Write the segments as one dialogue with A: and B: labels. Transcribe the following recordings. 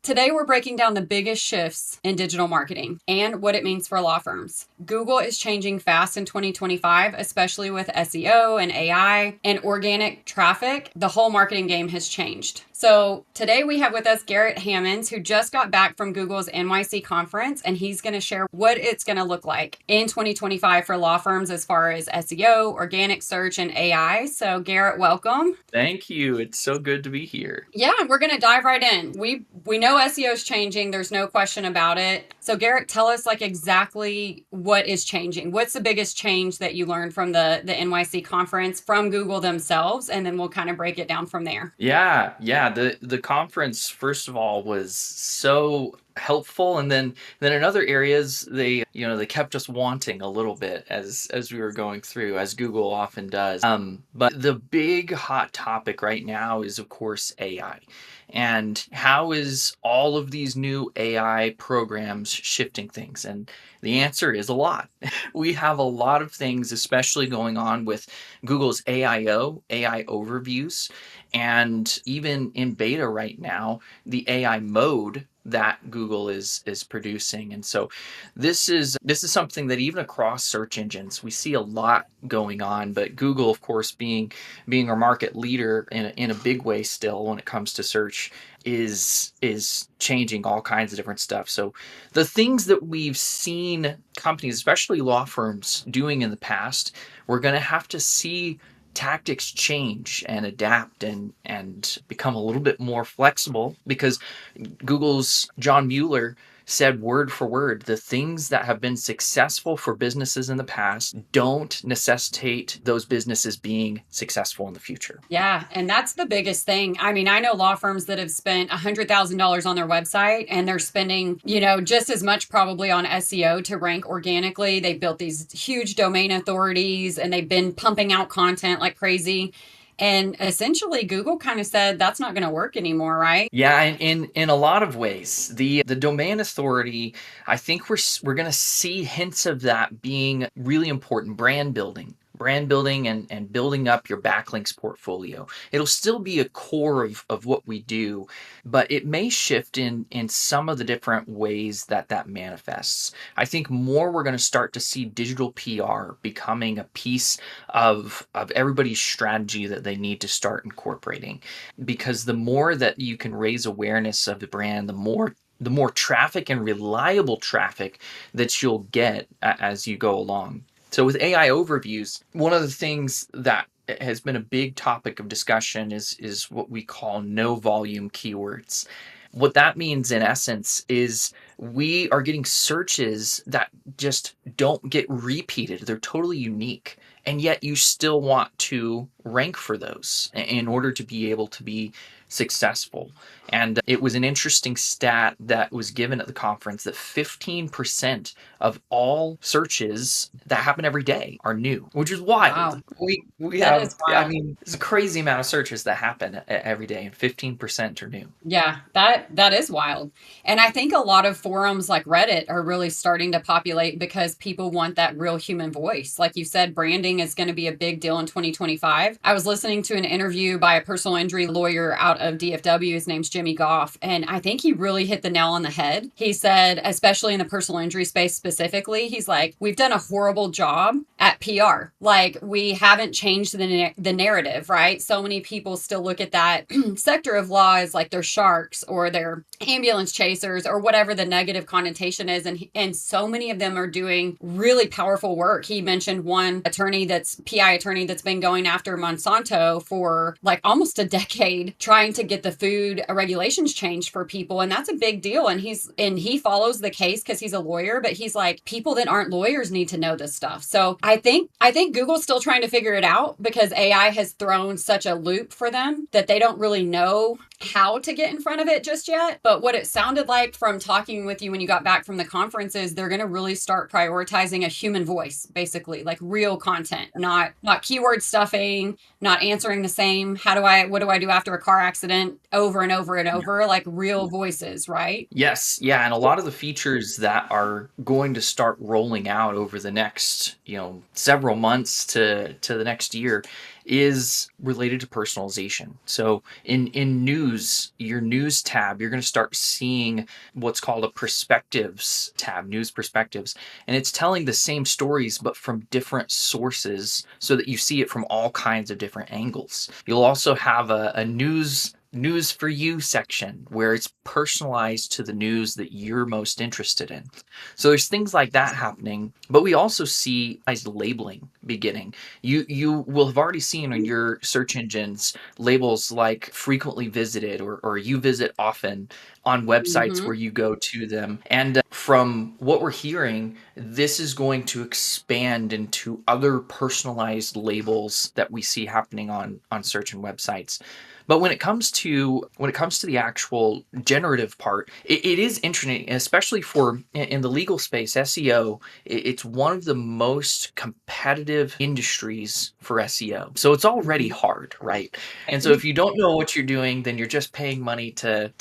A: Today, we're breaking down the biggest shifts in digital marketing and what it means for law firms. Google is changing fast in 2025, especially with SEO and AI and organic traffic. The whole marketing game has changed. So today we have with us Garrett Hammonds, who just got back from Google's NYC conference, and he's going to share what it's going to look like in 2025 for law firms as far as SEO, organic search, and AI. So Garrett, welcome.
B: Thank you. It's so good to be here.
A: Yeah, we're going to dive right in. We know SEO is changing. There's no question about it. So Garrett, tell us like exactly what is changing. What's the biggest change that you learned from the NYC conference from Google themselves? And then we'll kind of break it down from there.
B: Yeah. The conference, first of all, was so helpful, and then in other areas they kept us wanting a little bit as we were going through, as Google often does. But the big hot topic right now is, of course, AI. And how is all of these new AI programs shifting things? And the answer is a lot. We have a lot of things, especially going on with Google's AIO, AI overviews, and even in beta right now, the AI mode that Google is producing. And so this is something that even across search engines we see a lot going on, but Google, of course, being our market leader in a big way still when it comes to search, is changing all kinds of different stuff. So the things that we've seen companies, especially law firms, doing in the past, we're going to have to see tactics change and adapt and become a little bit more flexible, because Google's John Mueller said word for word, the things that have been successful for businesses in the past don't necessitate those businesses being successful in the future.
A: Yeah, and that's the biggest thing. I mean, I know law firms that have spent $100,000 on their website, and they're spending, just as much probably on SEO to rank organically. They built these huge domain authorities, and they've been pumping out content like crazy. And essentially, Google kind of said that's not going to work anymore, right?
B: Yeah, in a lot of ways, the domain authority, I think we're going to see hints of that being really important. Brand building and building up your backlinks portfolio. It'll still be a core of what we do, but it may shift in some of the different ways that manifests. I think more we're going to start to see digital PR becoming a piece of everybody's strategy that they need to start incorporating, because the more that you can raise awareness of the brand, the more traffic and reliable traffic that you'll get as you go along. So with AI overviews, one of the things that has been a big topic of discussion is what we call no volume keywords. What that means in essence is we are getting searches that just don't get repeated. They're totally unique. And yet you still want to rank for those in order to be able to be successful. And it was an interesting stat that was given at the conference that 15% of all searches that happen every day are new, which is wild.
A: Wow.
B: We
A: That
B: have,
A: is
B: I
A: wild.
B: mean, it's a crazy amount of searches that happen every day, and 15% are new.
A: Yeah, that is wild. And I think a lot of forums like Reddit are really starting to populate because people want that real human voice. Like you said, branding is going to be a big deal in 2025. I was listening to an interview by a personal injury lawyer out of DFW. His name's Jimmy Goff, and I think he really hit the nail on the head. He said, especially in the personal injury space specifically, he's like, we've done a horrible job at PR. Like, we haven't changed the narrative, right? So many people still look at that sector of law as like they're sharks or they're ambulance chasers or whatever the negative connotation is. And so many of them are doing really powerful work. He mentioned one PI attorney that's been going after Monsanto for like almost a decade, trying to get the food regulations changed for people. And that's a big deal. And he follows the case because he's a lawyer, but he's like, people that aren't lawyers need to know this stuff. So I think Google's still trying to figure it out because AI has thrown such a loop for them that they don't really know how to get in front of it just yet. But what it sounded like from talking with you when you got back from the conference is they're going to really start prioritizing a human voice, basically, like real content, not keyword stuffing, not answering the same, what do I do after a car accident over and over and over, like real voices, right?
B: Yes, yeah, and a lot of the features that are going to start rolling out over the next, several months to the next year is related to personalization. So in news, your news tab, you're going to start seeing what's called a perspectives tab, news perspectives, and it's telling the same stories but from different sources so that you see it from all kinds of different angles. You'll also have a news for you section where it's personalized to the news that you're most interested in. So there's things like that happening, but we also see as labeling beginning. You will have already seen on your search engines labels like frequently visited or you visit often on websites
A: Hmm.
B: where you go to them. And from what we're hearing, this is going to expand into other personalized labels that we see happening on search and websites. But when it comes to the actual generative part, it is interesting, especially for in the legal space, SEO. It's one of the most competitive industries for SEO. So it's already hard, right? And so if you don't know what you're doing, then you're just paying money to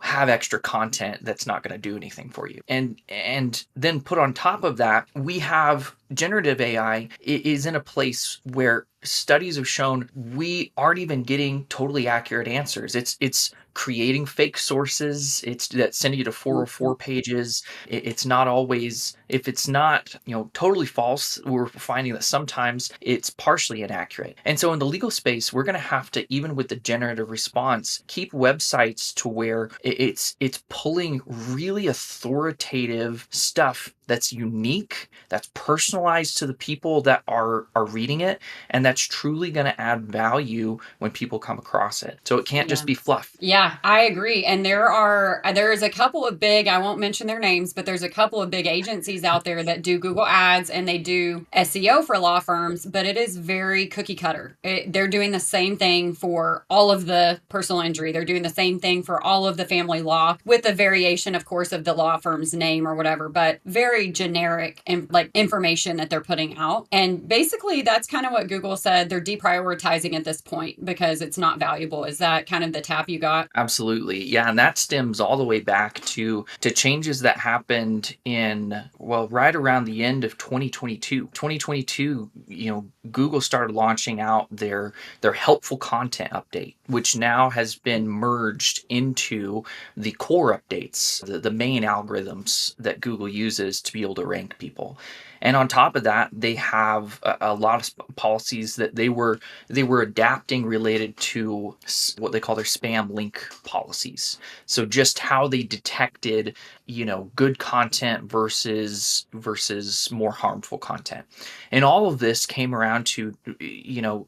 B: have extra content that's not going to do anything for you. And then put on top of that, we have generative AI is in a place where studies have shown we aren't even getting totally accurate answers. It's creating fake sources. It's that sending you to 404 pages. It's not always, if it's not totally false, we're finding that sometimes it's partially inaccurate. And so in the legal space, we're going to have to, even with the generative response, keep websites to where it's pulling really authoritative stuff that's unique, that's personalized to the people that are reading it, and that's truly going to add value when people come across it. So it can't just
A: Yeah.
B: be fluff.
A: Yeah, I agree. And there's a couple of big, I won't mention their names, but there's a couple of big agencies out there that do Google Ads and they do SEO for law firms, but it is very cookie cutter. They're doing the same thing for all of the personal injury. They're doing the same thing for all of the family law with a variation, of course, of the law firm's name or whatever, but very generic and like information that they're putting out. And basically that's kind of what Google said. They're deprioritizing at this point because it's not valuable. Is that kind of the tap you got?
B: Absolutely. Yeah, and that stems all the way back to changes that happened in, well, right around the end of 2022. 2022, Google started launching out their helpful content update, which now has been merged into the core updates, the main algorithms that Google uses to be able to rank people. And on top of that, they have a lot of policies that they were adapting related to what they call their spam link policies. So just how they detected, good content versus more harmful content. And all of this came around to,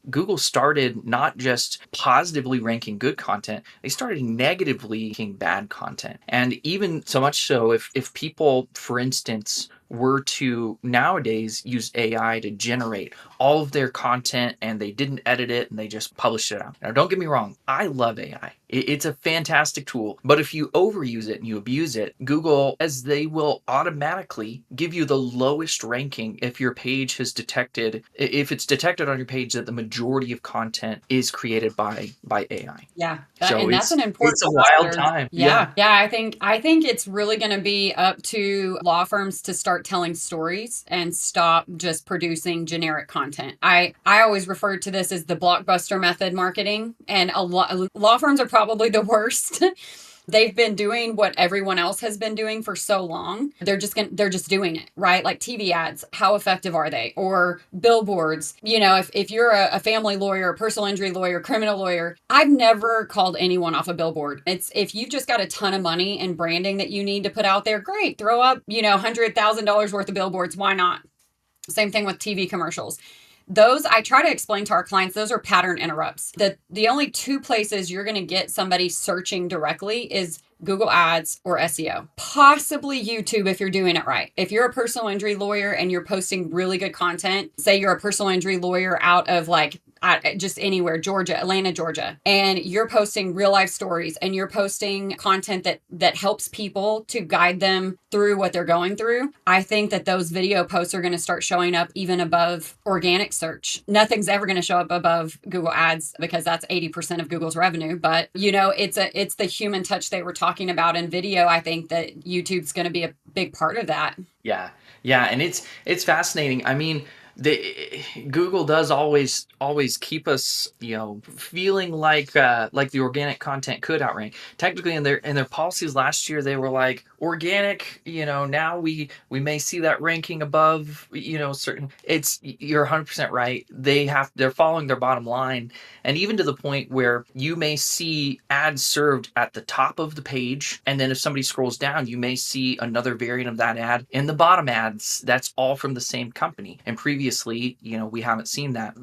B: Google started not just positively ranking good content, they started negatively ranking bad content. And even so much so, if people, for instance, were to nowadays use AI to generate all of their content and they didn't edit it and they just published it out. Now, don't get me wrong, I love AI. It's a fantastic tool, but if you overuse it and you abuse it, Google, as they will automatically give you the lowest ranking if your page has detected, if it's detected on your page that the majority of content is created by AI.
A: Yeah,
B: So
A: and that's an
B: it's
A: important
B: a wild
A: factor.
B: time. Yeah.
A: Yeah. I think it's really going to be up to law firms to start telling stories and stop just producing generic content. I always refer to this as the blockbuster method marketing, and a lot law firms are probably the worst. They've been doing what everyone else has been doing for so long. They're just doing it, right? Like TV ads, how effective are they? Or billboards. If you're a family lawyer, a personal injury lawyer, criminal lawyer, I've never called anyone off a billboard. It's if you've just got a ton of money and branding that you need to put out there, great. Throw up, $100,000 worth of billboards. Why not? Same thing with TV commercials. Those I try to explain to our clients, those are pattern interrupts. The only two places you're going to get somebody searching directly is Google Ads or SEO, possibly YouTube if you're doing it right. If you're a personal injury lawyer and you're posting really good content, say you're a personal injury lawyer out of just anywhere, Georgia, Atlanta, Georgia, and you're posting real life stories and you're posting content that helps people to guide them through what they're going through, I think that those video posts are going to start showing up even above organic search. Nothing's ever going to show up above Google Ads because that's 80% of Google's revenue. But it's the human touch they were talking about in video. I think that YouTube's going to be a big part of that.
B: Yeah. Yeah, and it's fascinating. I mean, Google does always keep us, feeling like the organic content could outrank. Technically, in their policies last year, they were like organic. Now we may see that ranking above. Certain. You're 100% right. They're following their bottom line, and even to the point where you may see ads served at the top of the page, and then if somebody scrolls down, you may see another variant of that ad in the bottom ads. That's all from the same company. And previously, we haven't seen that.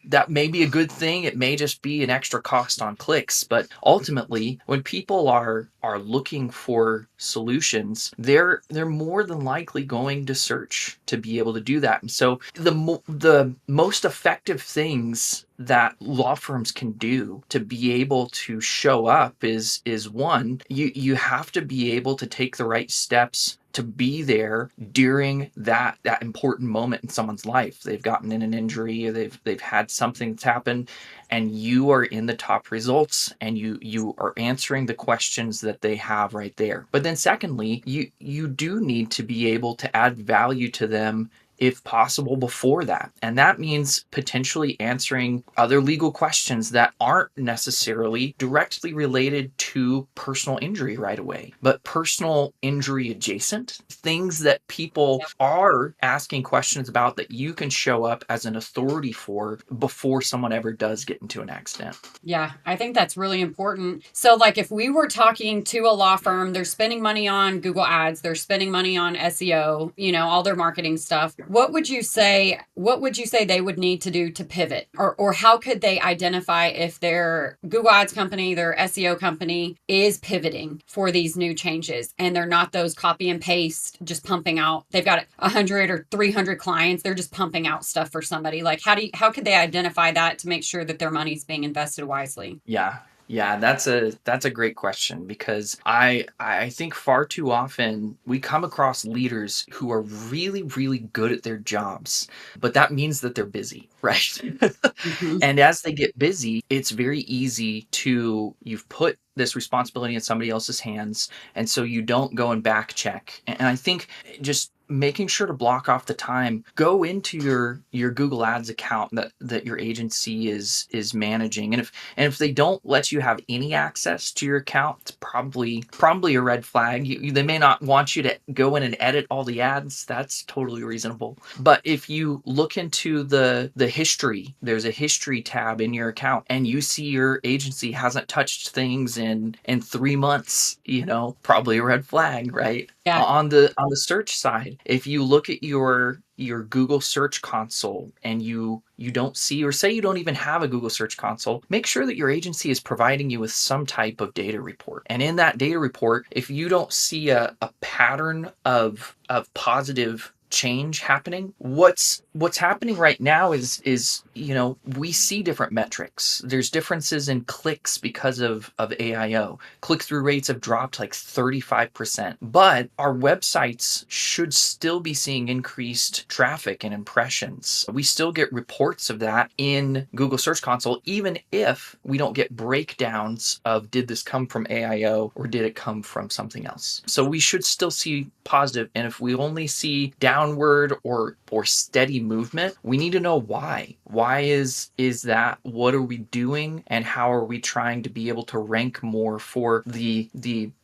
B: That may be a good thing. It may just be an extra cost on clicks. But ultimately, when people are looking for solutions, they're more than likely going to search to be able to do that. And so the most effective things that law firms can do to be able to show up is one, you have to be able to take the right steps to be there during that important moment in someone's life. They've gotten in an injury, or they've had something that's happened, and you are in the top results, and you are answering the questions that they have right there. But then secondly, you do need to be able to add value to them if possible before that. And that means potentially answering other legal questions that aren't necessarily directly related to personal injury right away, but personal injury adjacent things that people are asking questions about that you can show up as an authority for before someone ever does get into an accident.
A: Yeah, I think that's really important. So, like, if we were talking to a law firm, they're spending money on Google Ads, they're spending money on SEO, all their marketing stuff. What would you say they would need to do to pivot? Or how could they identify if their Google Ads company, their SEO company is pivoting for these new changes, and they're not those copy and paste, just pumping out. They've got 100 or 300 clients, they're just pumping out stuff for somebody. Like, how could they identify that to make sure that their money's being invested wisely?
B: Yeah, that's a great question, because I think far too often we come across leaders who are really, really good at their jobs, but that means that they're busy, right?
A: Mhm.
B: And as they get busy, it's very easy to you've put this responsibility in somebody else's hands, and so you don't go and back check. And I think just making sure to block off the time, go into your Google Ads account that your agency is managing, and if they don't let you have any access to your account, it's probably a red flag. They may not want you to go in and edit all the ads. That's totally reasonable. But if you look into the history, there's a history tab in your account, and you see your agency hasn't touched things in 3 months, probably a red flag, right?
A: Yeah.
B: On the search side, if you look at your Google Search Console and you don't see, or say you don't even have a Google Search Console, make sure that your agency is providing you with some type of data report. And in that data report, if you don't see a pattern of positive change happening, what's happening right now is we see different metrics. There's differences in clicks because of AIO. Click-through rates have dropped like 35%, but our websites should still be seeing increased traffic and impressions. We still get reports of that in Google Search Console, even if we don't get breakdowns of did this come from AIO or did it come from something else. So we should still see positive, and if we only see downward or steady movement, we need to know why. Why is that? What are we doing, and how are we trying to be able to rank more for the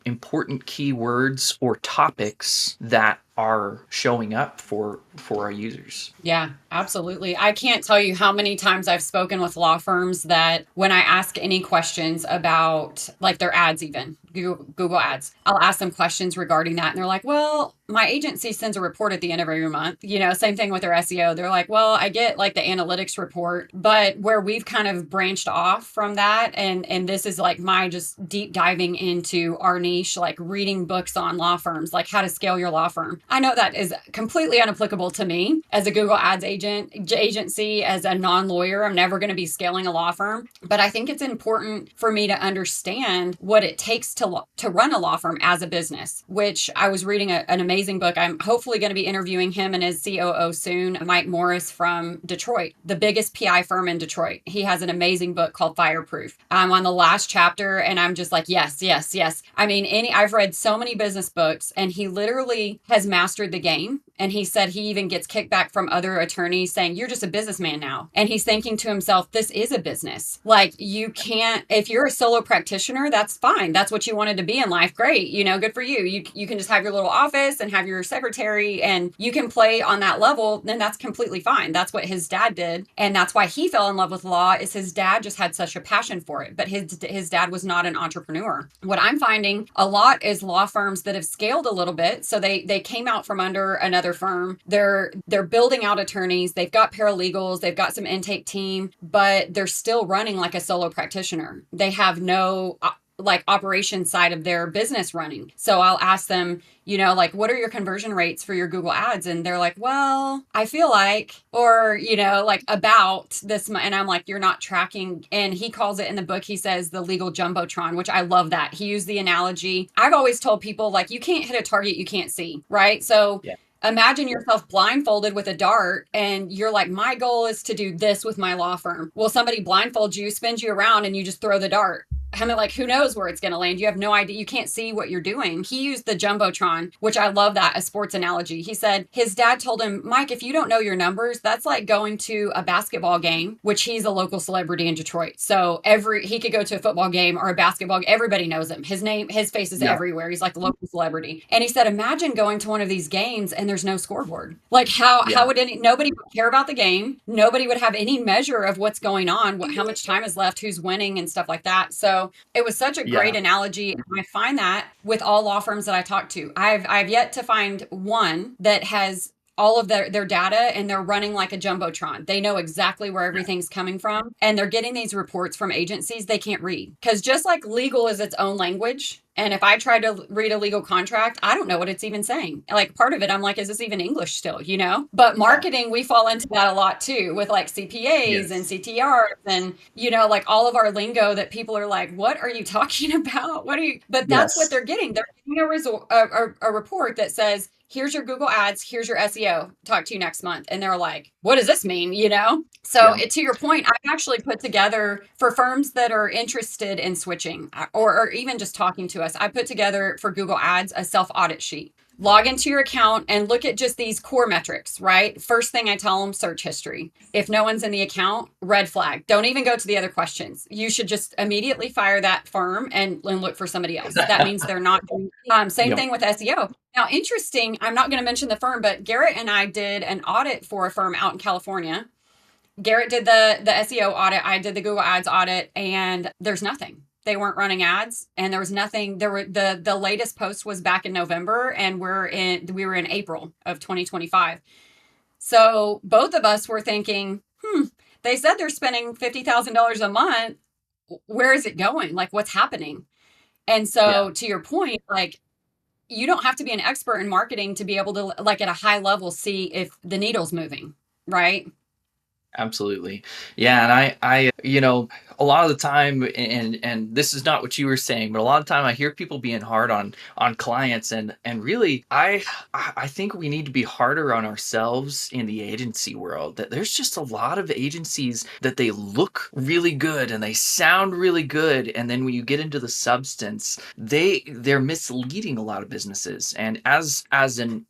B: important keywords or topics that are showing up for our users?
A: Yeah, absolutely. I can't tell you how many times I've spoken with law firms that when I ask any questions about like their ads, even Google Ads, I'll ask them questions regarding that. And they're like, well, my agency sends a report at the end of every month. Same thing with their SEO. They're like, well, I get like the analytics report, but where we've kind of branched off from that. And this is like my just deep diving into our niche, like reading books on law firms, like how to scale your law firm. I know that is completely unapplicable to me as a Google Ads agency, as a non-lawyer. I'm never going to be scaling a law firm, but I think it's important for me to understand what it takes to run a law firm as a business, which I was reading an amazing book. I'm hopefully going to be interviewing him and his COO soon, Mike Morse from Detroit, the biggest PI firm in Detroit. He has an amazing book called Fireproof. I'm on the last chapter and I'm just like, yes, yes, yes. I mean, I've read so many business books, and he literally has mastered the game And he said he even gets kickback from other attorneys saying, you're just a businessman now. And he's thinking to himself, this is a business. Like, you can't, if you're a solo practitioner, that's fine. That's what you wanted to be in life. Great. Good for you. You can just have your little office and have your secretary and you can play on that level. Then that's completely fine. That's what his dad did. And that's why he fell in love with law, is his dad just had such a passion for it. But his dad was not an entrepreneur. What I'm finding a lot is law firms that have scaled a little bit. So they came out from under another firm. They're building out attorneys. They've got paralegals. They've got some intake team, but they're still running like a solo practitioner. They have no like operation side of their business running. So I'll ask them, like, what are your conversion rates for your Google ads? And they're like, well, I feel like, or, like about this. And I'm like, you're not tracking. And he calls it in the book, he says the legal jumbotron, which I love that. He used the analogy. I've always told people, like, you can't hit a target you can't see, right? So yeah. Imagine yourself blindfolded with a dart and you're like, my goal is to do this with my law firm. Well, somebody blindfolds you, spins you around, and you just throw the dart. I mean, like, who knows where it's going to land? You have no idea. You can't see what you're doing. He used the jumbotron, which I love that, a sports analogy. He said his dad told him, Mike, if you don't know your numbers, that's like going to a basketball game, which he's a local celebrity in Detroit. So he could go to a football game or a basketball game. Everybody knows him. His face is everywhere. He's like a local celebrity. And he said, imagine going to one of these games and there's no scoreboard. Like how would nobody would care about the game? Nobody would have any measure of what's going on, how much time is left, who's winning and stuff like that. So it was such a great analogy. And I find that with all law firms that I talk to, I've yet to find one that has all of their data and they're running like a jumbotron. They know exactly where everything's coming from. And they're getting these reports from agencies they can't read. Because just like legal is its own language. And if I try to read a legal contract, I don't know what it's even saying. Like part of it, I'm like, is this even English still, But marketing, we fall into that a lot too with like CPAs and CTRs and, like all of our lingo that people are like, what are you talking about? But that's what they're getting. They're getting a report that says, here's your Google ads, here's your SEO, talk to you next month. And they're like, what does this mean? So to your point, I've actually put together for firms that are interested in switching or even just talking to us, I put together for Google ads, a self-audit sheet. Log into your account and look at just these core metrics, right? First thing I tell them, search history. If no one's in the account, red flag. Don't even go to the other questions. You should just immediately fire that firm and look for somebody else. That means they're not doing same thing with SEO. Now, interesting, I'm not going to mention the firm, but Garrett and I did an audit for a firm out in California. Garrett did the SEO audit. I did the Google ads audit, and there's nothing. They weren't running ads and there was nothing. The latest post was back in November and we were in April of 2025. So both of us were thinking, they said they're spending $50,000 a month. Where is it going? Like, what's happening? And so to your point, like, you don't have to be an expert in marketing to be able to, like, at a high level, see if the needle's moving, right?
B: Absolutely. Yeah. And I, a lot of the time, and this is not what you were saying, but a lot of the time I hear people being hard on clients and really I think we need to be harder on ourselves in the agency world. That there's just a lot of agencies that they look really good and they sound really good. And then when you get into the substance, they're misleading a lot of businesses. And as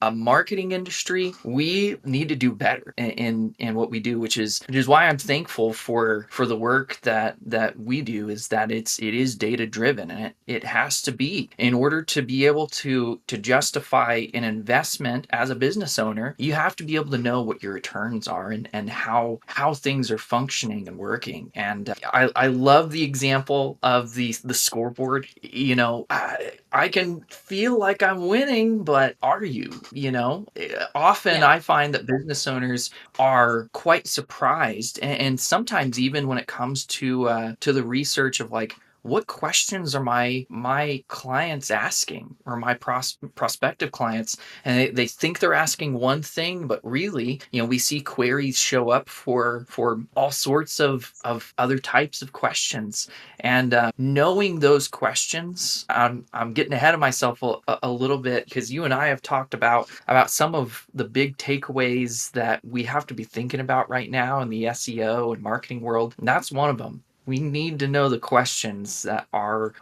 B: a marketing industry, we need to do better in what we do, which is why I'm thankful for the work that we do, is that it is data driven, and it has to be. In order to be able to justify an investment as a business owner, you have to be able to know what your returns are and how things are functioning and working. And I love the example of the scoreboard. I can feel like I'm winning, but are you? Often I find that business owners are quite surprised, and sometimes even when it comes to the research of like, what questions are my clients asking, or my prospective clients, and they think they're asking one thing, but really, we see queries show up for all sorts of other types of questions. And knowing those questions, I'm getting ahead of myself a little bit, because you and I have talked about some of the big takeaways that we have to be thinking about right now in the SEO and marketing world, and that's one of them. We need to know the questions that our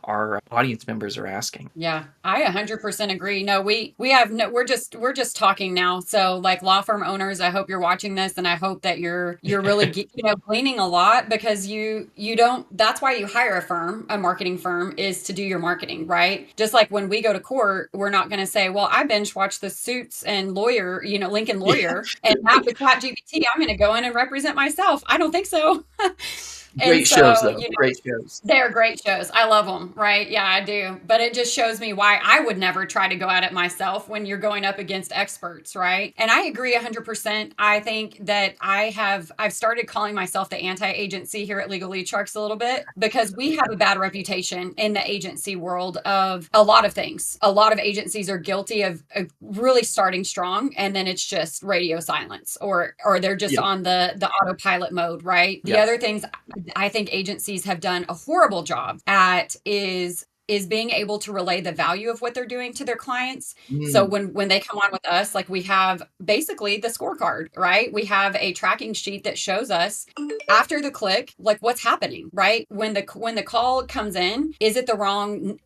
B: audience members are asking.
A: Yeah, I 100% agree. No, we have no, we're just talking now. So like law firm owners, I hope you're watching this and I hope that you're really gleaning a lot, because you don't, that's why you hire a firm, a marketing firm, is to do your marketing, right? Just like when we go to court, we're not going to say, "Well, I binge watched the Suits and Lawyer, Lincoln
B: Yeah,
A: Lawyer, and now with ChatGPT, I'm going to go in and represent myself." I don't think so. And
B: great shows
A: so,
B: though. Great shows.
A: they're great shows. I love them, right? Yeah, I do. But it just shows me why I would never try to go at it myself when you're going up against experts, right? And I agree 100%. I think that I've started calling myself the anti-agency here at Legal Lead Sharks a little bit, because we have a bad reputation in the agency world of a lot of things. A lot of agencies are guilty of really starting strong, and then it's just radio silence, or they're just
B: Yeah.
A: on the autopilot mode, right? The
B: Yeah.
A: other things I think agencies have done a horrible job at is being able to relay the value of what they're doing to their clients. So
B: Mm,
A: when they come on with us, like, we have basically the scorecard, right? We have a tracking sheet that shows us after the click, like, what's happening, right? When the call comes in, is it the wrong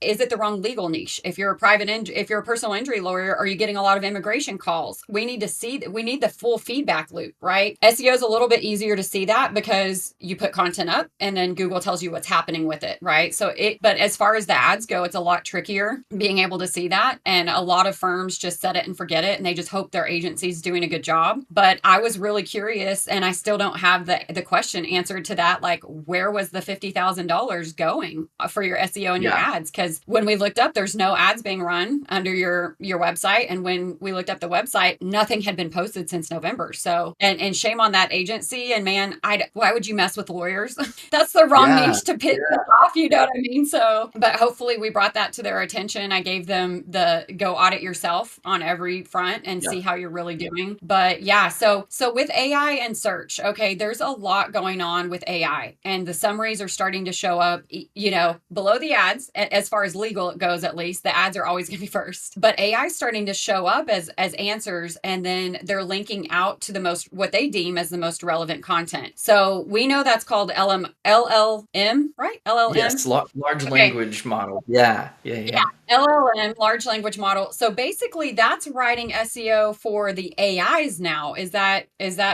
A: legal niche? If you're if you're a personal injury lawyer, are you getting a lot of immigration calls? We need to see that. We need the full feedback loop, right? SEO is a little bit easier to see that because you put content up and then Google tells you what's happening with it, right? But as far as the ads go, it's a lot trickier being able to see that. And a lot of firms just set it and forget it, and they just hope their agency's doing a good job. But I was really curious, and I still don't have the question answered to that. Like, where was the $50,000 going for your SEO and your
B: yeah.
A: ads? Because when we looked up, there's no ads being run under your website. And when we looked up the website, nothing had been posted since November. So, and shame on that agency. And man, why would you mess with lawyers? That's the wrong
B: Yeah.
A: niche to pick off, you know what I mean? So, but hopefully we brought that to their attention. I gave them the go audit yourself on every front and
B: Yeah.
A: see how you're really doing. But yeah, so with AI and search, okay, there's a lot going on with AI, and the summaries are starting to show up, below the ads. As far as legal goes, at least the ads are always going to be first, but AI is starting to show up as answers, and then they're linking out to what they deem as the most relevant content. So we know that's called LLM, right? LLM.
B: Yes. Large
A: Okay.
B: language model. Yeah. Yeah.
A: Yeah,
B: Yeah.
A: LLM, large language model. So basically that's writing SEO for the AIs now. Is that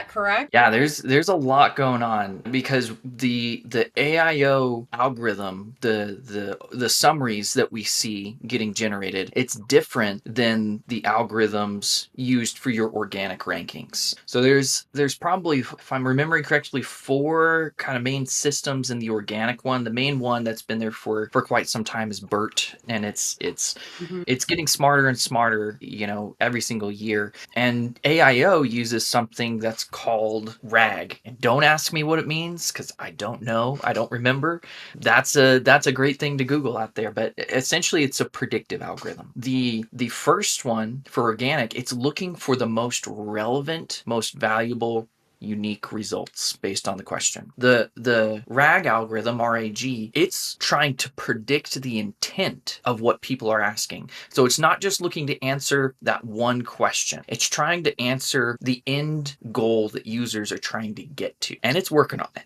A: correct?
B: Yeah, there's a lot going on because the AIO algorithm, the summaries that we see getting generated, it's different than the algorithms used for your organic rankings. So there's probably, if I'm remembering correctly, four kind of main systems in the organic one. The main one that's been there for quite some time is BERT, and
A: Mhm.
B: it's getting smarter and smarter, every single year. And AIO uses something that's called RAG. And don't ask me what it means because I don't know. I don't remember. That's a great thing to Google out there. But essentially, it's a predictive algorithm. The first one for organic, it's looking for the most relevant, most valuable, unique results based on the question. The RAG algorithm, RAG, it's trying to predict the intent of what people are asking. So it's not just looking to answer that one question. It's trying to answer the end goal that users are trying to get to. And it's working on it.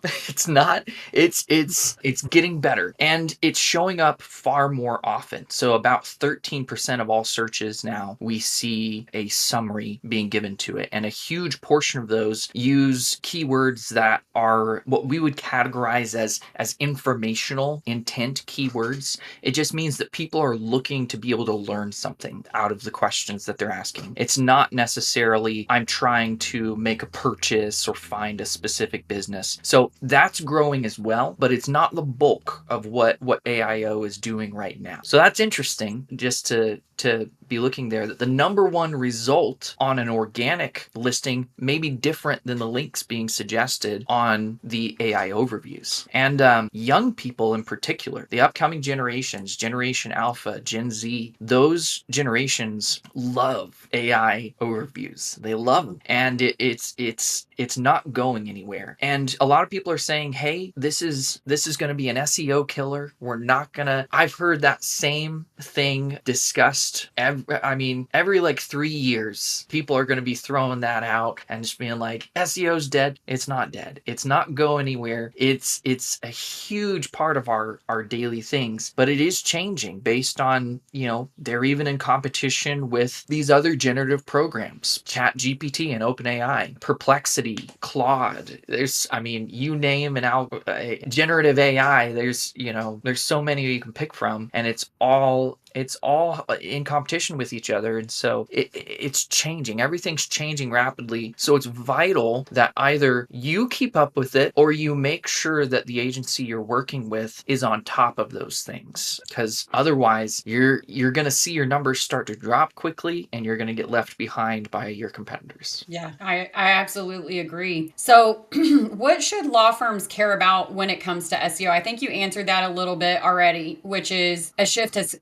B: It's getting better, and it's showing up far more often. So about 13% of all searches now, we see a summary being given to it, and a huge portion of those use keywords that are what we would categorize as informational intent keywords. It just means that people are looking to be able to learn something out of the questions that they're asking. It's not necessarily I'm trying to make a purchase or find a specific business. So that's growing as well, but it's not the bulk of what AIO is doing right now. So that's interesting, just to be looking there, that the number one result on an organic listing may be different than the links being suggested on the AI overviews. And young people in particular, the upcoming generations, Generation Alpha, Gen Z, those generations love AI overviews. They love them, and it's not going anywhere. And a lot of people are saying, hey, this is going to be an SEO killer. We're not gonna. I've heard that same thing discussed every like 3 years. People are going to be throwing that out and just being like, SEO SEO's dead. It's not dead. It's not go anywhere. It's a huge part of our daily things, but it is changing based on, they're even in competition with these other generative programs, Chat GPT and OpenAI, Perplexity, Claude. You name a generative AI, there's so many you can pick from, and it's all in competition with each other. And so it's changing. Everything's changing rapidly. So it's vital that either you keep up with it or you make sure that the agency you're working with is on top of those things. Because otherwise you're going to see your numbers start to drop quickly and you're going to get left behind by your competitors.
A: Yeah, I absolutely agree. So, what should law firms care about when it comes to SEO? I think you answered that a little bit already, which is a shift is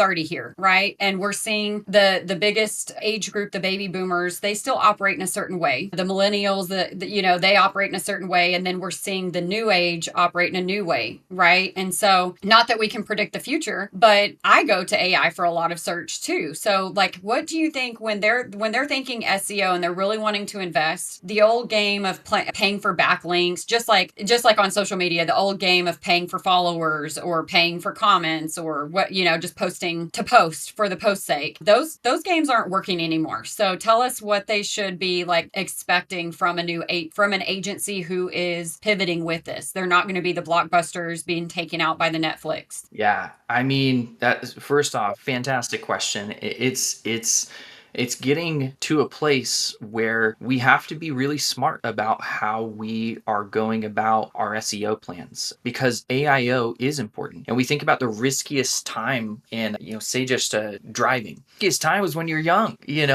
A: already here, right? And we're seeing the biggest age group, the baby boomers, they still operate in a certain way. The millennials, they operate in a certain way, and then we're seeing the new age operate in a new way, right? And so, not that we can predict the future, but I go to AI for a lot of search too. So, like, what do you think when they're thinking SEO and they're really wanting to invest? The old game of paying for backlinks, just like on social media, the old game of paying for followers or paying for comments or just posting to post for the post's sake. Those games aren't working anymore. So tell us what they should be like expecting from an agency who is pivoting with this. They're not going to be the blockbusters being taken out by the Netflix.
B: Yeah, that first off, fantastic question. It's getting to a place where we have to be really smart about how we are going about our SEO plans, because AIO is important. And we think about the riskiest time in, say just driving. Riskiest time is when you're young. There's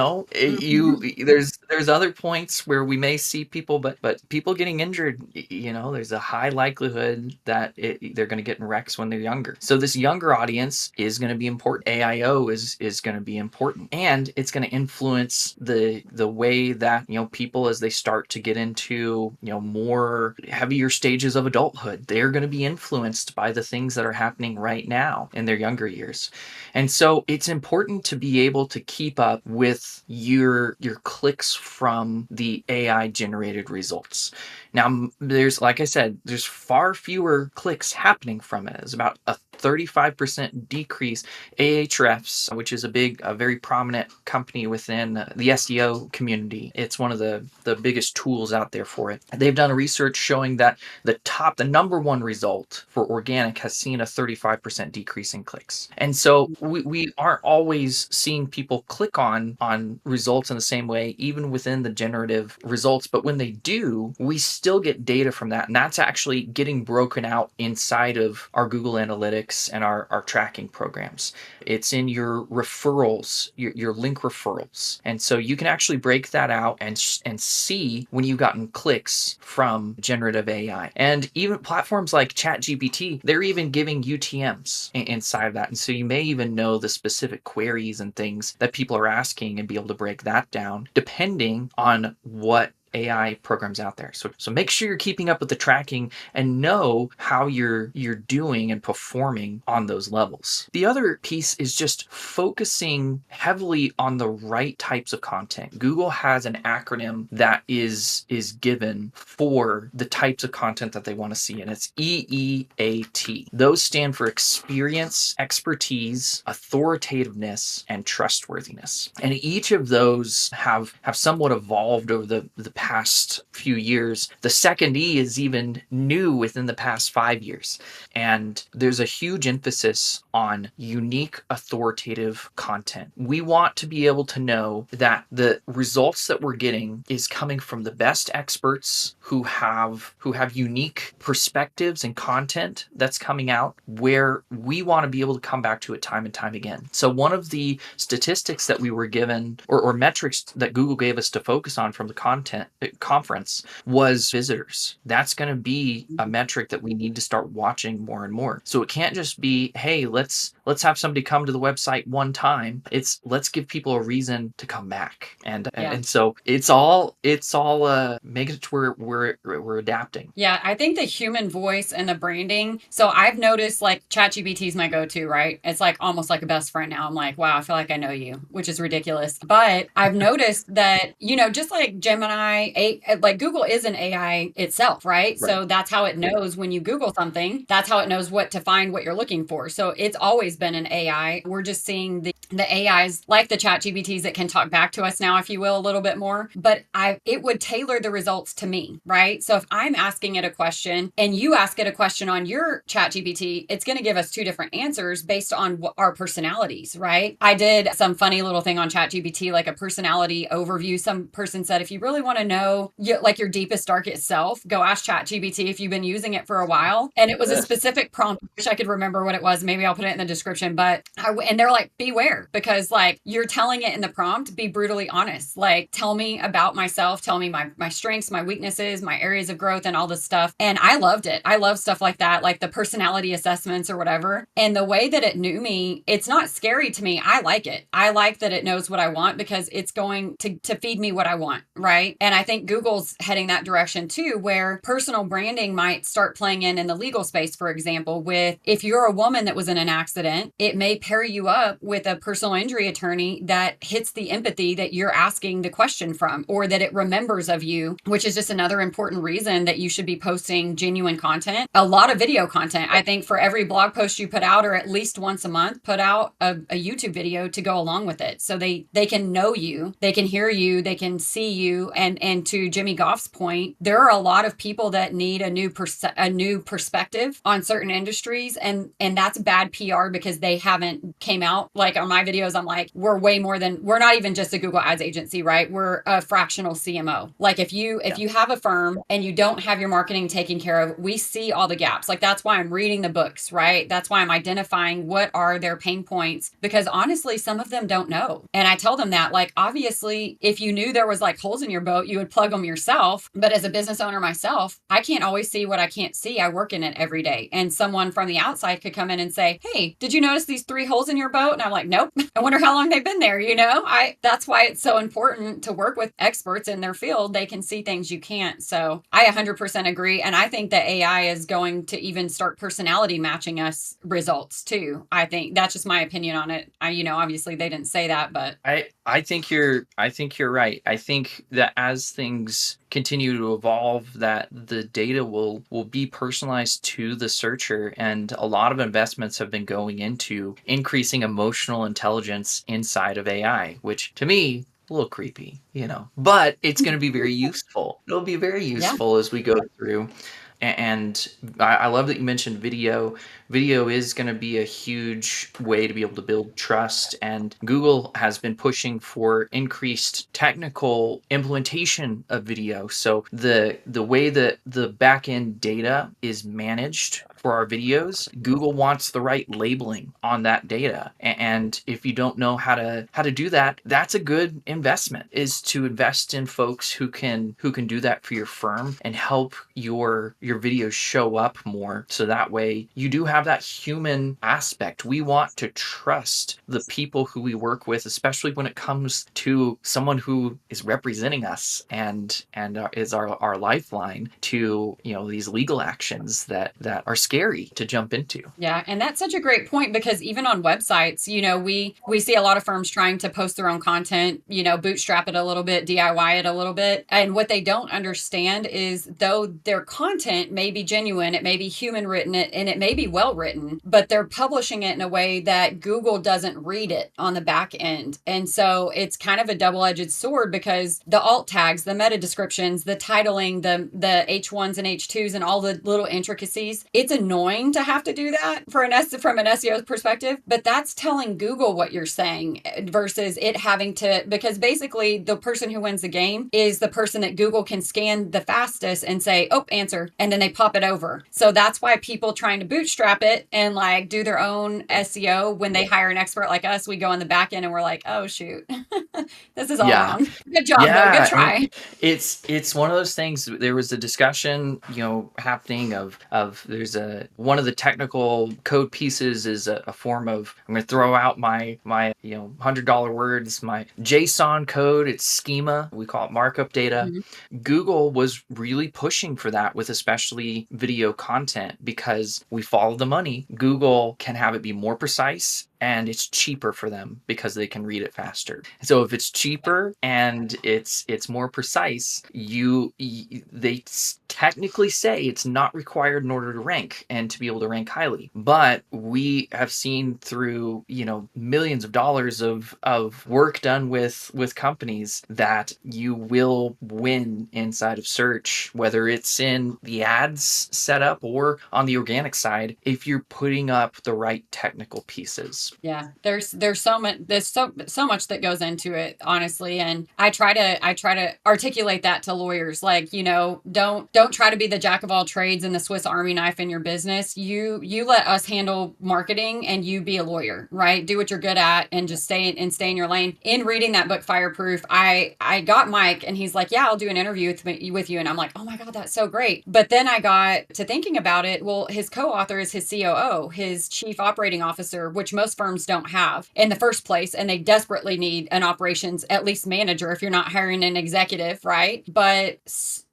B: other points where we may see people, but people getting injured, there's a high likelihood that they're going to get in wrecks when they're younger. So this younger audience is going to be important. AIO is going to be important, and it's going to influence the way that people, as they start to get into more heavier stages of adulthood, they're going to be influenced by the things that are happening right now in their younger years. And so it's important to be able to keep up with your clicks from the AI generated results. Now, like I said, there's far fewer clicks happening from it. It's about a 35% decrease. Ahrefs, which is a very prominent company within the SEO community, it's one of the biggest tools out there for it. They've done research showing that the number one result for organic has seen a 35% decrease in clicks. And so we aren't always seeing people click on results in the same way, even within the generative results. But when they do, we still get data from that. And that's actually getting broken out inside of our Google Analytics and our tracking programs. It's in your referrals, your link referrals. And so you can actually break that out and see when you've gotten clicks from generative AI. And even platforms like ChatGPT, they're even giving UTMs inside of that. And so you may even know the specific queries and things that people are asking and be able to break that down depending on what AI programs out there. So make sure you're keeping up with the tracking and know how you're doing and performing on those levels. The other piece is just focusing heavily on the right types of content. Google has an acronym that is given for the types of content that they want to see, and it's EEAT. Those stand for experience, expertise, authoritativeness, and trustworthiness. And each of those have somewhat evolved over the past few years. The second E is even new within the past 5 years. And there's a huge emphasis on unique, authoritative content. We want to be able to know that the results that we're getting is coming from the best experts who have unique perspectives and content that's coming out, where we want to be able to come back to it time and time again. So one of the statistics that we were given, or metrics that Google gave us to focus on from the conference, was visitors. That's going to be a metric that we need to start watching more and more. So it can't just be, hey, let's let's have somebody come to the website one time. It's let's give people a reason to come back.
A: Yeah.
B: And so it's all making it to where we're adapting.
A: Yeah, I think the human voice and the branding. So I've noticed like ChatGPT is my go-to, right? It's like almost like a best friend now. I'm like, wow, I feel like I know you, which is ridiculous. But I've noticed that, just like Gemini, like Google is an AI itself, right?
B: Right.
A: So that's how it knows when you Google something, that's how it knows what to find what you're looking for. So it's always been an AI. We're just seeing the AIs like the ChatGPTs that can talk back to us now, if you will, a little bit more. But it would tailor the results to me, right? So if I'm asking it a question and you ask it a question on your ChatGPT, it's going to give us two different answers based on our personalities, right? I did some funny little thing on ChatGPT, like a personality overview. Some person said, if you really want to know like your deepest, darkest self, go ask ChatGPT if you've been using it for a while. And it was a specific prompt. I wish I could remember what it was. Maybe I'll put it in the description. But and they're like, beware, because like you're telling it in the prompt, be brutally honest. Like, tell me about myself, tell me my strengths, my weaknesses, my areas of growth, and all this stuff. And I loved it. I love stuff like that, like the personality assessments or whatever. And the way that it knew me, it's not scary to me. I like it. I like that it knows what I want because it's going to feed me what I want, right? And I think Google's heading that direction too, where personal branding might start playing in the legal space, for example, with if you're a woman that was in an accident, it may pair you up with a personal injury attorney that hits the empathy that you're asking the question from, or that it remembers of you, which is just another important reason that you should be posting genuine content. A lot of video content. I think for every blog post you put out, or at least once a month, put out a YouTube video to go along with it. So they can know you, they can hear you, they can see you. And to Jimmy Goff's point, there are a lot of people that need a new perspective on certain industries. And that's bad PR because they haven't came out. Like on my videos, I'm like, we're not even just a Google Ads agency, right? We're a fractional CMO. Like if you have a firm and you don't have your marketing taken care of, we see all the gaps. Like that's why I'm reading the books, right? That's why I'm identifying what are their pain points, because honestly, some of them don't know. And I tell them that, like, obviously, if you knew there was like holes in your boat, you would plug them yourself. But as a business owner myself, I can't always see what I can't see. I work in it every day. And someone from the outside could come in and say, hey, did you notice these 3 holes in your boat? And I'm like, nope. I wonder how long they've been there. That's why it's so important to work with experts in their field. They can see things you can't. So I 100% agree. And I think that AI is going to even start personality matching us results too. I think that's just my opinion on it. Obviously they didn't say that, but
B: I think you're right. I think that as things continue to evolve, that the data will be personalized to the searcher, and a lot of investments have been going into increasing emotional intelligence inside of AI, which to me a little creepy, but it's going to be very useful. It'll be very
A: yeah.
B: useful as we go through. And I love that you mentioned video. Video is going to be a huge way to be able to build trust. And Google has been pushing for increased technical implementation of video. So the way that the back-end data is managed for our videos, Google wants the right labeling on that data. And if you don't know how to do that, that's a good investment, is to invest in folks who can do that for your firm and help your videos show up more. So that way you do have that human aspect. We want to trust the people who we work with, especially when it comes to someone who is representing us and is our lifeline to these legal actions that are scary to jump into.
A: Yeah, and that's such a great point, because even on websites, we see a lot of firms trying to post their own content, bootstrap it a little bit, DIY it a little bit. And what they don't understand is, though their content may be genuine, it may be human written, and it may be well written, but they're publishing it in a way that Google doesn't read it on the back end. And so it's kind of a double-edged sword, because the alt tags, the meta descriptions, the titling, the H1s and H2s, and all the little intricacies, it's annoying to have to do that from an SEO perspective, but that's telling Google what you're saying versus it having to, because basically the person who wins the game is the person that Google can scan the fastest and say, oh, answer, and then they pop it over. So that's why people trying to bootstrap it and like do their own SEO, when they hire an expert like us, we go in the back end and we're like, oh shoot, this is all wrong. Good job though, good try.
B: It's one of those things. There was a discussion happening of there's one of the technical code pieces is a form of, I'm going to throw out my $100 words, my JSON code. It's schema. We call it markup data.
A: Mhm.
B: Google was really pushing for that with especially video content because we follow the money. Google can have it be more precise, and it's cheaper for them because they can read it faster. So if it's cheaper and it's more precise, they technically say it's not required in order to rank and to be able to rank highly. But we have seen through, millions of dollars of work done with companies that you will win inside of search, whether it's in the ads setup or on the organic side, if you're putting up the right technical pieces.
A: Yeah, there's so much that goes into it, honestly, and I try to articulate that to lawyers, like, don't try to be the jack of all trades and the Swiss Army knife in your business. You let us handle marketing, and you be a lawyer, right? Do what you're good at, and just stay in your lane. In reading that book, Fireproof, I got Mike, and he's like, yeah, I'll do an interview with you, and I'm like, oh my God, that's so great. But then I got to thinking about it. Well, his co-author is his COO, his chief operating officer, which most firms don't have in the first place, and they desperately need an operations at least manager if you're not hiring an executive, right? But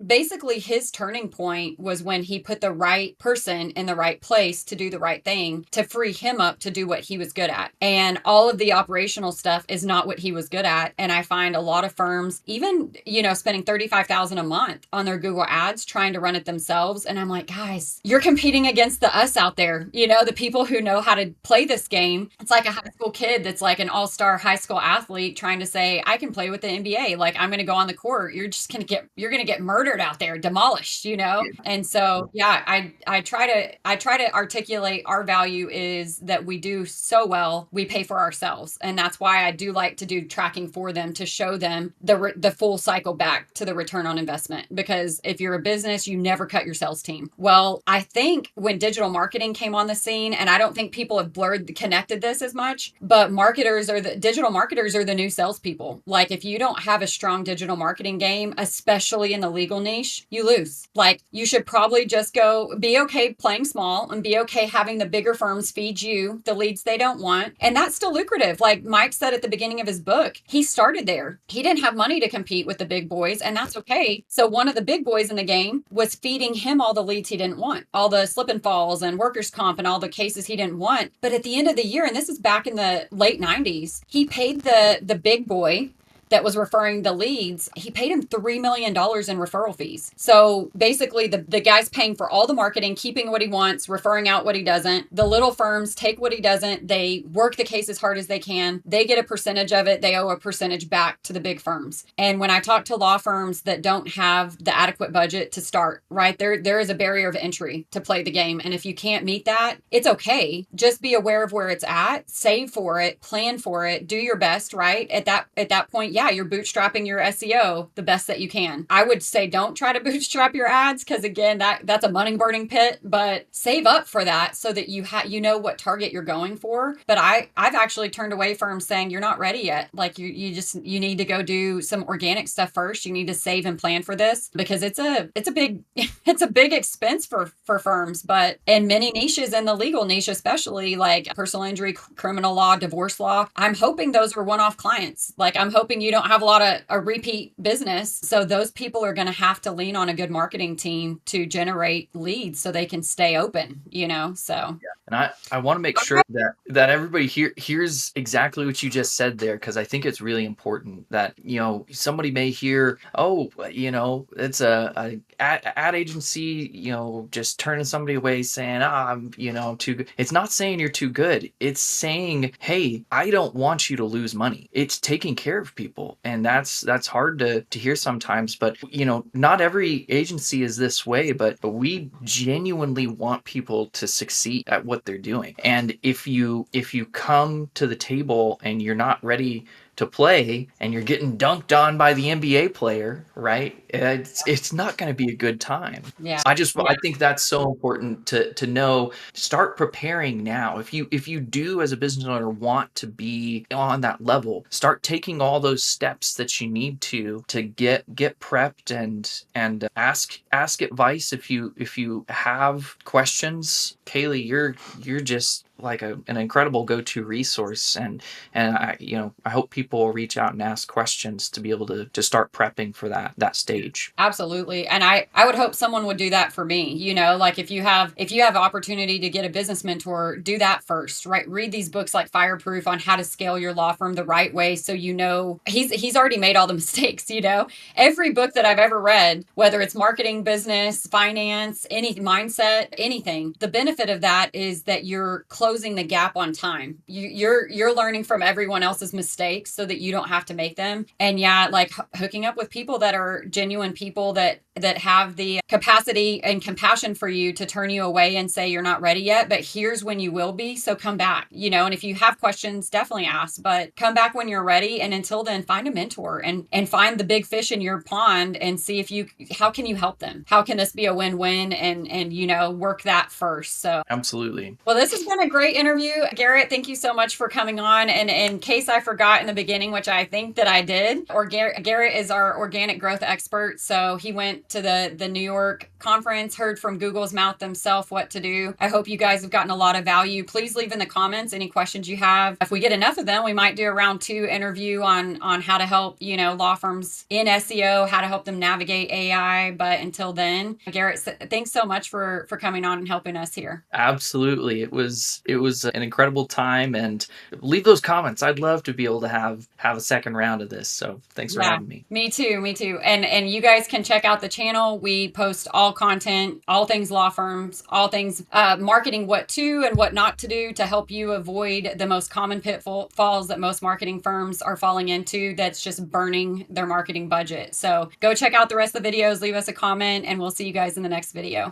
A: basically his turning point was when he put the right person in the right place to do the right thing, to free him up to do what he was good at. And all of the operational stuff is not what he was good at. And I find a lot of firms, even, spending $35,000 a month on their Google ads, trying to run it themselves. And I'm like, guys, you're competing against the us out there, the people who know how to play this game. It's like a high school kid that's like an all-star high school athlete trying to say, I can play with the NBA. Like, I'm going to go on the court. You're going to get murdered out there, demolished, And so, yeah, I try to articulate our value is that we do so well, we pay for ourselves. And that's why I do like to do tracking for them, to show them the full cycle back to the return on investment. Because if you're a business, you never cut your sales team. Well, I think when digital marketing came on the scene, and I don't think people have connected this as much, but digital marketers are the new salespeople. Like, if you don't have a strong digital marketing game, especially in the legal niche, you lose. Like, you should probably just be okay playing small, and be okay having the bigger firms feed you the leads they don't want. And that's still lucrative. Like Mike said at the beginning of his book, he started there. He didn't have money to compete with the big boys, and that's okay. So one of the big boys in the game was feeding him all the leads he didn't want, all the slip and falls and workers' comp and all the cases he didn't want. But at the end of the year, and this is back in the late 90s, he paid the big boy that was referring the leads, he paid him $3 million in referral fees. So basically the guy's paying for all the marketing, keeping what he wants, referring out what he doesn't. The little firms take what he doesn't, they work the case as hard as they can. They get a percentage of it. They owe a percentage back to the big firms. And when I talk to law firms that don't have the adequate budget to start, right, there is a barrier of entry to play the game. And if you can't meet that, it's okay. Just be aware of where it's at, save for it, plan for it, do your best, right? At that point, yeah, you're bootstrapping your SEO the best that you can. I would say don't try to bootstrap your ads, because again, that's a money burning pit, but save up for that so that you know what target you're going for. But I've actually turned away firms saying you're not ready yet. Like you need to go do some organic stuff first. You need to save and plan for this, because it's a big it's a big expense for firms. But in many niches, in the legal niche especially, like personal injury, criminal law, divorce law, I'm hoping those are one-off clients. Like, I'm hoping you don't have a lot of a repeat business. So those people are going to have to lean on a good marketing team to generate leads so they can stay open, so.
B: Yeah. And I want to make sure that everybody hears exactly what you just said there, because I think it's really important that, somebody may hear, oh, it's a ad agency, just turning somebody away saying, I'm too good. It's not saying you're too good. It's saying, hey, I don't want you to lose money. It's taking care of people. And that's hard to hear sometimes, but not every agency is this way, but we genuinely want people to succeed at what they're doing. And if you come to the table and you're not ready to play and you're getting dunked on by the NBA player, right? It's not going to be a good time.
A: Yeah.
B: I think that's so important to know. Start preparing now. If you do as a business owner want to be on that level, start taking all those steps that you need to get prepped and ask advice if you have questions. Kaylee, you're just like an incredible go-to resource, and I hope people will reach out and ask questions to be able to start prepping for that stage.
A: Absolutely. And I would hope someone would do that for me. Like if you have opportunity to get a business mentor, do that first, right? Read these books like Fireproof on how to scale your law firm the right way. So, he's already made all the mistakes. Every book that I've ever read, whether it's marketing, business, finance, any mindset, anything, the benefit of that is that you're closing the gap on time. You're learning from everyone else's mistakes so that you don't have to make them. And like hooking up with people that are genuine people that have the capacity and compassion for you to turn you away and say you're not ready yet, but here's when you will be. So come back, and if you have questions, definitely ask, but come back when you're ready. And until then, find a mentor and find the big fish in your pond and see how can you help them? How can this be a win-win? And work that first. So
B: Absolutely.
A: well, this has been a great interview, Garrett. Thank you so much for coming on. And in case I forgot in the beginning, which I think that I did, Garrett is our organic growth expert. So he went to the New York conference, heard from Google's mouth themselves what to do. I hope you guys have gotten a lot of value. Please leave in the comments any questions you have. If we get enough of them, we might do a round 2 interview on how to help, law firms in SEO, how to help them navigate AI. But until then, Garrett, thanks so much for coming on and helping us here.
B: Absolutely. It was an incredible time, and leave those comments. I'd love to be able to have a second round of this. So thanks for having me.
A: Me too. And you guys can check out the channel. We post all content, all things law firms, all things marketing, what to and what not to do to help you avoid the most common pitfalls that most marketing firms are falling into. That's just burning their marketing budget. So go check out the rest of the videos, leave us a comment, and we'll see you guys in the next video.